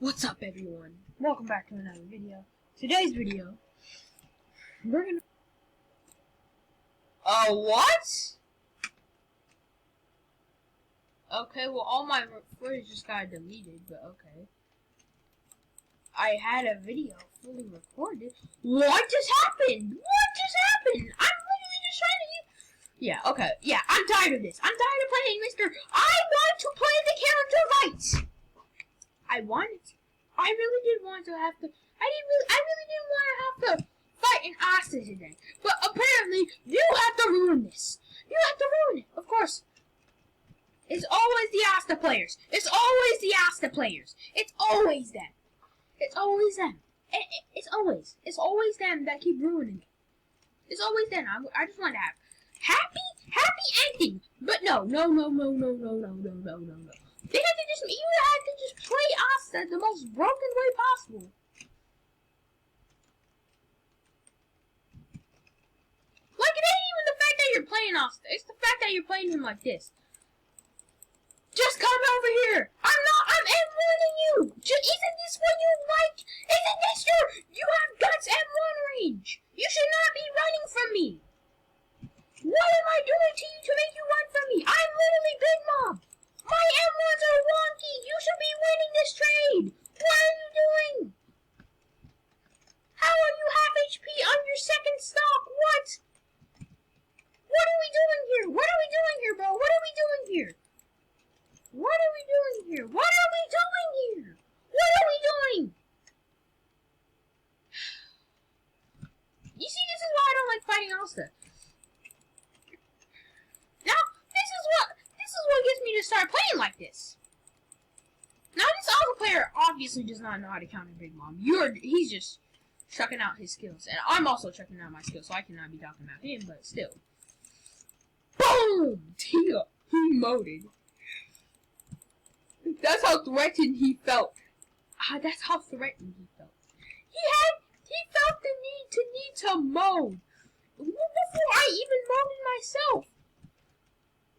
What's up, everyone? Welcome back to another video. Today's video, we're gonna... what? Okay, well, all my footage just got deleted, but okay. I had a video fully recorded. What just happened? What just happened? I'm literally just trying to use... Yeah, okay. Yeah, I'm tired of this. I'm tired of playing Mr. I want to play the character right! I really did want to have to... I really didn't want to have to fight an Asta today. But apparently, you have to ruin this. You have to ruin it, of course. It's always the Asta players. It's always the Asta players. It's always them. It's always them. It's always them that keep ruining it. It's always them. I just want to have happy ending. But no. They have to just, you have to just play Asta the most broken way possible. Like, it ain't even the fact that you're playing Asta. It's the fact that you're playing him like this. Just come over here. I'm M1ing you. Isn't this what you like? Isn't this you have guts M1 range? You should not be running from me. What am I doing to you to make you run from me? I'm literally Big Mom. My M1s are wonky. You should be winning this trade. What are you doing? How are you half HP on your second stock? What? What are we doing here? What are we doing here, bro? What are we doing here? What are we doing here? What are we doing here? What are we doing? You see, this is why I don't like fighting Asta. Now, this is what gets me to start playing like this. Now, this Asta player obviously does not know how to counter Big Mom. He's just chucking out his skills. And I'm also chucking out my skills, so I cannot be talking about him, but still. Boom! He moted. That's how threatened he felt. That's how threatened he felt. He felt the need to moan. Before I even moaned myself.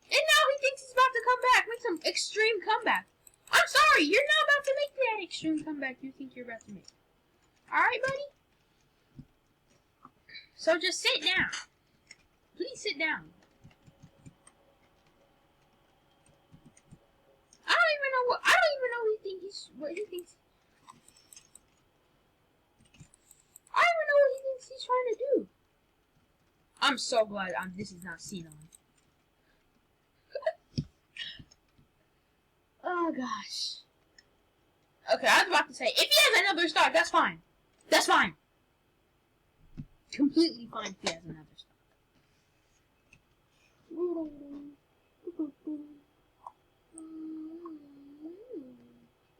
And now he thinks he's about to come back, make some extreme comeback. I'm sorry, you're not about to make that extreme comeback you think you're about to make. Alright, buddy? So just sit down. Please sit down. I don't even know what he thinks he's trying to do. I'm so glad this is not seen on. Oh gosh. Okay, I was about to say, if he has another stock, that's fine. That's fine. Completely fine if he has another stock.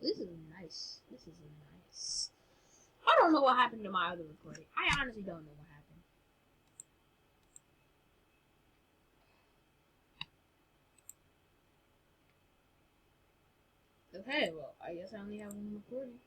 This is nice. I don't know what happened to my other recording. I honestly don't know what happened. Okay, well, I guess I only have one recording.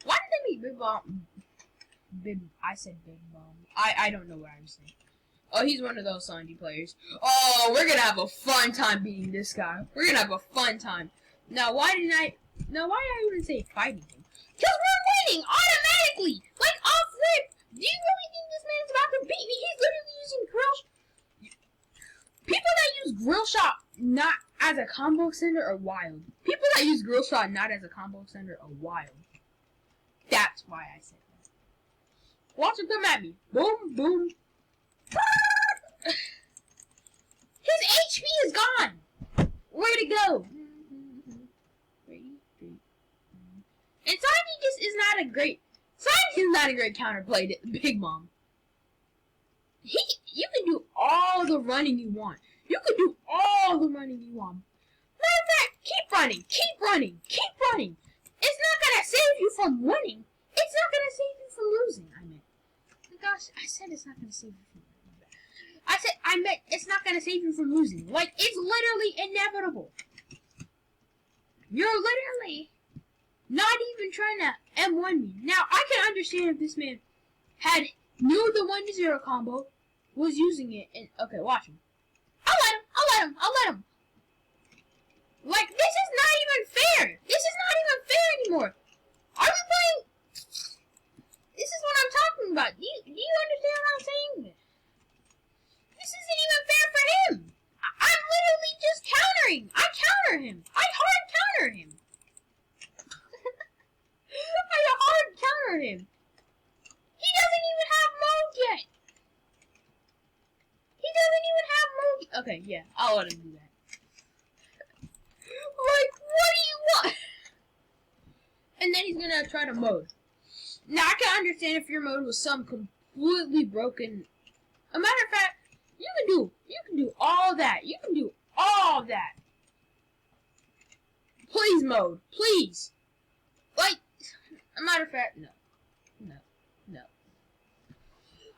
Why did they make Big Bomb? I said Big Bomb. I don't know what I'm saying. Oh, he's one of those Sandy players. Oh, we're gonna have a fun time beating this guy. We're gonna have a fun time. Now, why did I even say fighting him? Because we're winning automatically! Like, off rip! Do you really think this man's about to beat me? He's literally using People that use Grill Shot not as a combo extender are wild. People that use Grill Shot not as a combo extender are wild. That's why I said that. Watch him come at me. Boom, boom. His HP is gone. Where'd we go. And Sanji just is not a great. Sanji is not a great counterplay to Big Mom. You can do all the running you want. You can do all the running you want. Matter of fact, keep running, keep running, keep running. It's not gonna save you from winning. It's not gonna save you from losing. I meant. Gosh, I said it's not gonna save you from losing. I meant it's not gonna save you from losing. Like, it's literally inevitable. You're literally not even trying to M1 me. Now, I can understand if this man knew the 1-0 combo, was using it, and okay, watch him. I'll let him. Like, this is not even fair. This is not even fair anymore. Are we playing? This is what I'm talking about. Do you understand what I'm saying? This isn't even fair for him. I'm literally just countering. I counter him. I hard counter him. I hard counter him. He doesn't even have mode yet. He doesn't even have mode. Okay, yeah, I'll let him do that. Like, what do you want? And then he's gonna try to mode. Now, I can understand if your mode was some completely broken. A matter of fact, you can do all that. You can do all that. Please mode, please. Like, a matter of fact, no.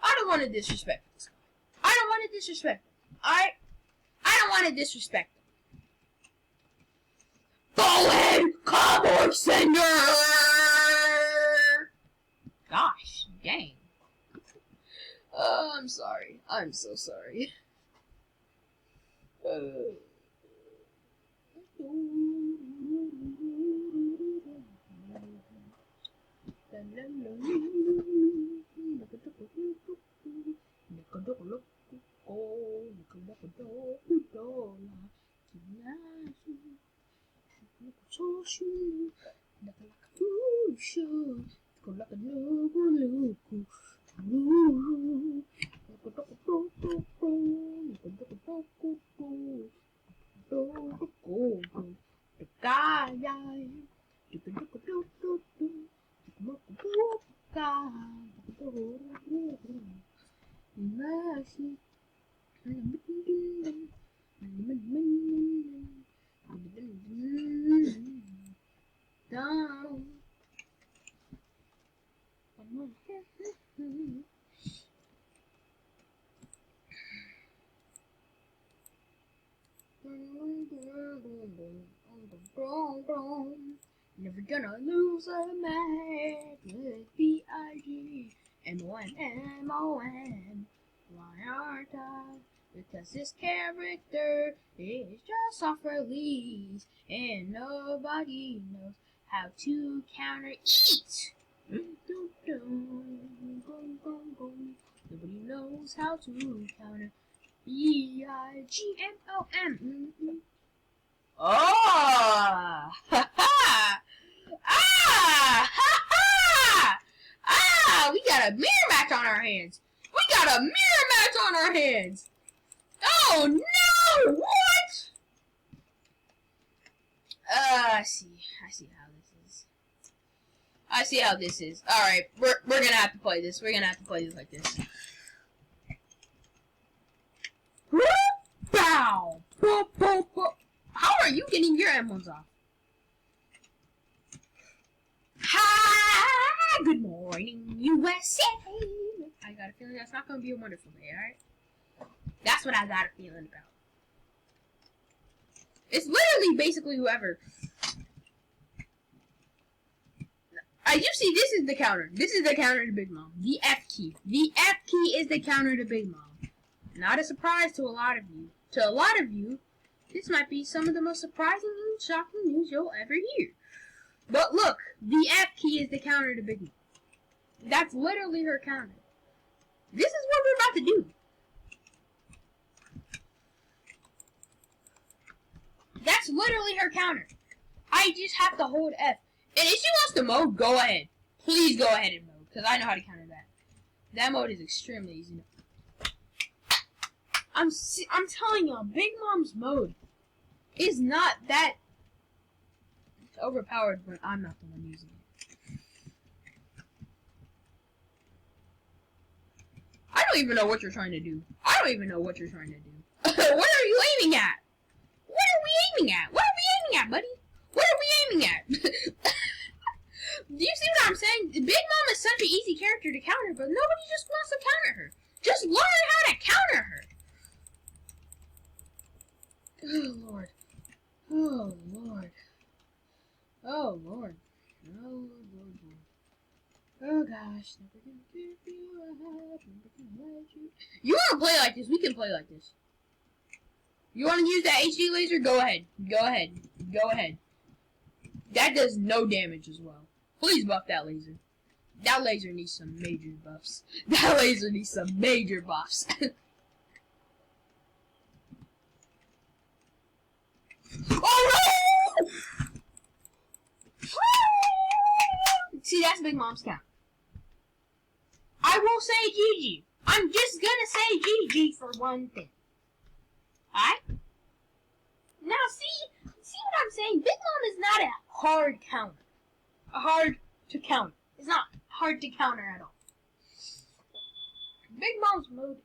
I don't want to disrespect this guy. I don't want to disrespect him. I don't want to disrespect him. Bowhead Cowboy Sender! Gosh, dang. Oh, I'm sorry. I'm so sorry. Never gonna lose a match with BIG-MON. Why aren't I? Because this character is just off release and nobody knows how to counter eat. Nobody knows how to counter BIG-MON. Oh! Ha ha! Ah! Ha ha! Ah! We got a mirror match on our hands! Oh no! What? I see how this is. Alright, we're gonna have to play this. Like this. Bow! Boop, boop, boop. How are you getting your M1s off? Hi! Good morning, USA! I got a feeling that's not gonna be a wonderful day, alright? That's what I got a feeling about. It's literally basically whoever. You see, this is the counter. This is the counter to Big Mom. The F key. The F key is the counter to Big Mom. Not a surprise to a lot of you. To a lot of you, this might be some of the most surprising and shocking news you'll ever hear. But look, the F key is the counter to Big Mom. That's literally her counter. This is what we're about to do. That's literally her counter. I just have to hold F. And if she wants to mode, go ahead. Please go ahead and mode, because I know how to counter that. That mode is extremely easy. I'm telling y'all, Big Mom's mode is not that overpowered when I'm not the one using it. I don't even know what you're trying to do. I don't even know what you're trying to do. What are you aiming at? What are we aiming at? What are we aiming at, buddy? What are we aiming at? Do you see what I'm saying? Big Mom is such an easy character to counter, but nobody just wants to counter her. Just learn how to counter her. Oh, Lord. Oh, Lord. Oh, Lord. Oh, Lord, Lord, Lord. Oh, gosh. Never gonna give you a heart. Never gonna let you. You want to play like this? We can play like this. You want to use that HD laser? Go ahead. Go ahead. Go ahead. That does no damage as well. Please buff that laser. That laser needs some major buffs. That laser needs some major buffs. Oh no! See, that's Big Mom's count. I will say GG. I'm just gonna say GG for one thing. Alright? Now see what I'm saying? Big Mom is not a hard counter. Hard to counter. It's not hard to counter at all. Big Mom's mode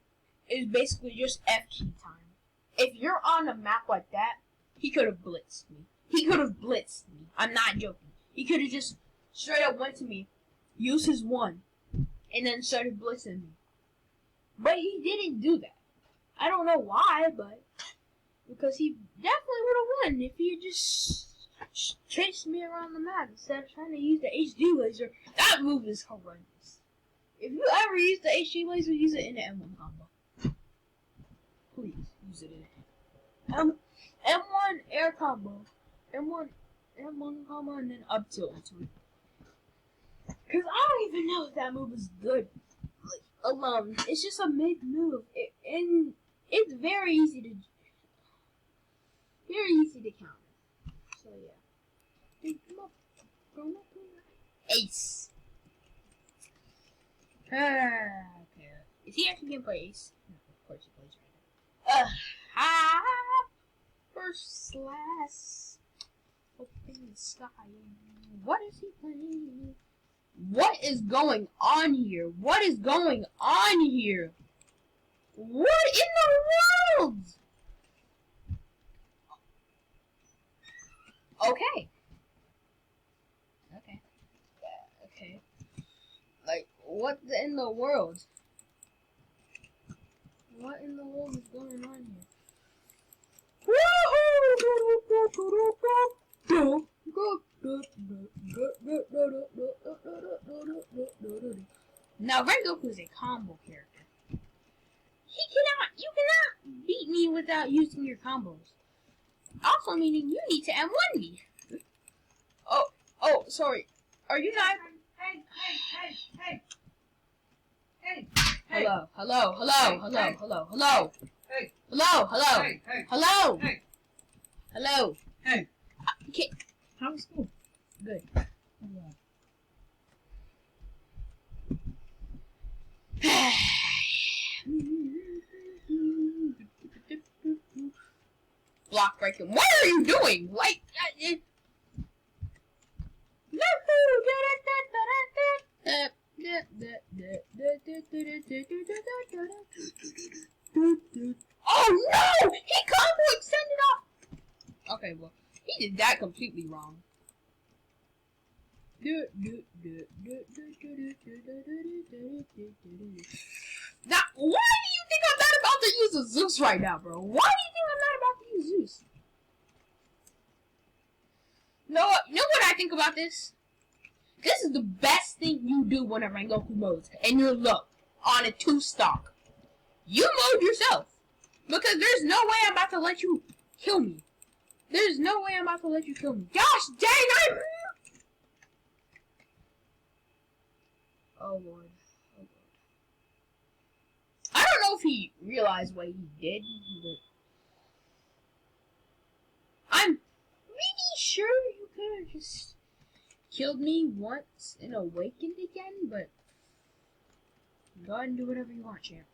is basically just F key time. If you're on a map like that, he could have blitzed me. He could have blitzed me. I'm not joking. He could have just straight up went to me, used his one, and then started blitzing me. But he didn't do that. I don't know why, but because he definitely would have won if he had just chased me around the map instead of trying to use the HD laser. That move is horrendous. If you ever use the HD laser, use it in the M1 combo. Please use it in M1 air combo, M1 combo, and then up tilt into it. Cause I don't even know if that move is good. Like, alone, it's just a mid move, and it's very easy to counter. So yeah. Dude, come up. Ace. Okay. Is he actually gonna play Ace? No, of course he plays right now. First class. Up in the sky. What is he playing? What is going on here? What is going on here? What in the world? Okay. Okay. Like, what in the world? What in the world is going on here? Now, Rengoku is a combo character. You cannot beat me without using your combos. Also meaning you need to M1 me. Oh, sorry. Are you not? Hey. Hello. Hey. Hello. Hey. Okay. How was school? Good. Block breaking. What are you doing? Like, oh no! He combo extended up. Okay, well, he did that completely wrong. Now, why do you think I'm not about to use a Zeus right now, bro? Why do you think I'm not about to use Zeus? You know what I think about this? This is the best thing you do when a Rengoku modes, and you're low on a 2-stock. You mode yourself, because there's no way I'm about to let you kill me. There's no way I'm about to let you kill me. Gosh dang, Oh Lord. I don't know if he realized what he did, but I'm pretty sure you could have just killed me once and awakened again, but go ahead and do whatever you want, champ.